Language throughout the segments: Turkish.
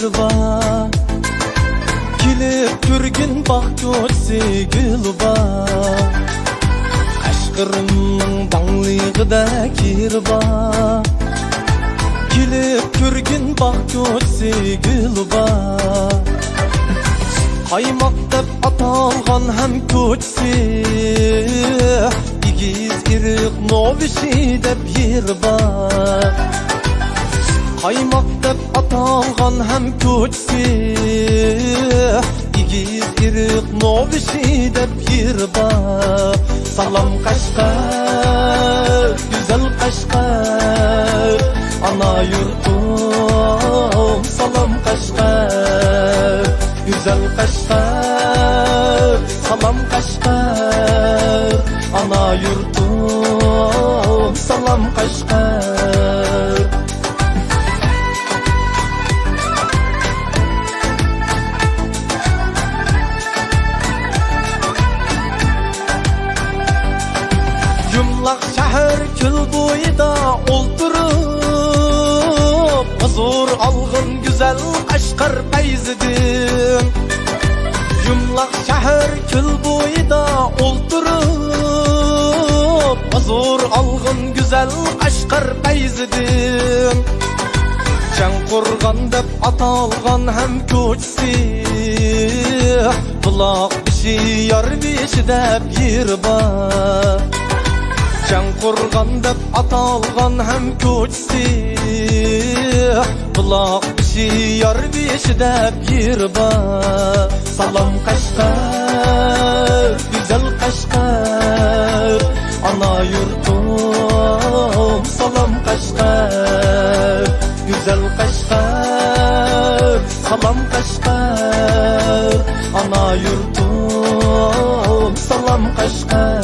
yirba. Kilip görgün bak göçsi gülba. Kaşkırımның bağlığıda kirba. Kilip görgün bak göçsi gülba. Qaymaq dep atalgan hem köçsi. İgiz iriq novişi dep yirba. Qaymaq dep atalgan hem köçsi. İgiz iriq novişi dep yirba. Salam Kaşgar, güzel Kaşgar, ana yurtum. Salam Kaşgar, güzel Kaşgar, salam Kaşgar, ana yurtum. Salam Kaşgar. Yumlaq şəhər kül boyida oldurup, huzur alğın güzel Kaşgar payzidim. Yumlaq şəhər kül boyida oldurup, huzur alğın güzel Kaşgar payzidim. Çanqurgan dep atalgan hem köçsi. Bulaq bişi yar bişi dep yirba. Çanqurgan dep atalgan hem köçsi. Bulaq bişi yar bişi dep yirba. Salam Kaşgar, güzel Kaşgar, ana yurtum. Salam Kaşgar, güzel Kaşgar, salam Kaşgar, ana yurtum. Salam Kaşgar.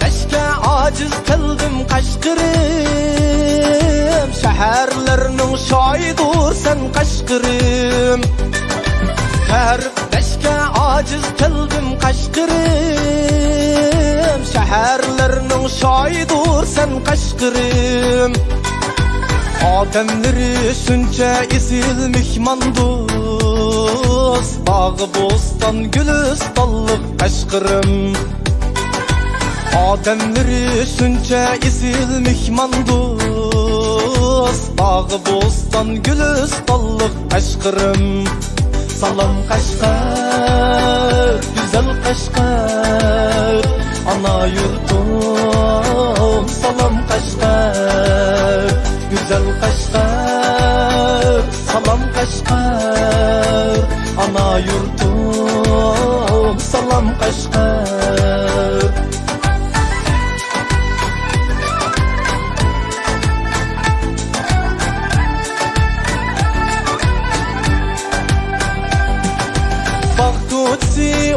Beşke aciz kıldım Kaşgırım. Şehirlerinin şahidur sen Kaşgırım. Beşke aciz kıldım Kaşgırım. Şehirlerinin şahidur sen Kaşgırım. Ademleri şunca isil mihmandus. Bağı bostan gülistallık Kaşgırım. Ademleri şunca isil mihmandus. Bağı bostan gülistallık Kaşgırım. Salam Kaşgar, güzel Kaşgar, ana yurtum. Salam Kaşgar, güzel Kaşgar, salam Kaşgar, ana yurtum. Salam Kaşgar.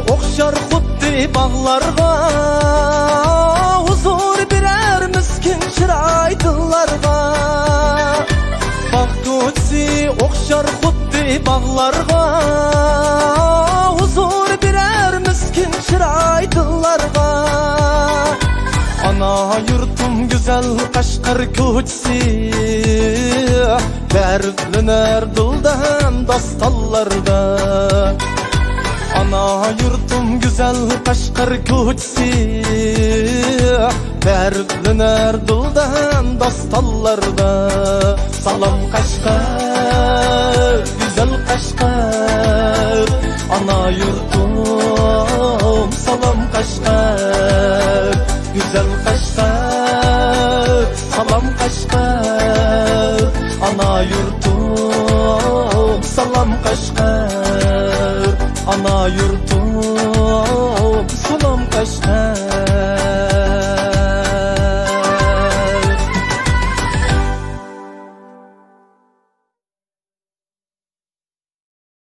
Okşar xuddi bağlarga, huzur birer miskin çıraydılarga. Baxtutsi okşar xuddi bağlarga, huzur birer miskin çıraydılarga. Ana yurtum güzel Kaşgar köçsi. Dərbliner dılda hem dastallarda. Ana yurtum güzel Kaşgar köçsi. Dərbliner dılda hem dastallarda. Salam Kaşgar, güzel Kaşgar, ana yurtum. Salam Kaşgar, güzel Kaşgar, salam Kaşgar, ana yurtum. Salam Kaşgar, ana yurtum.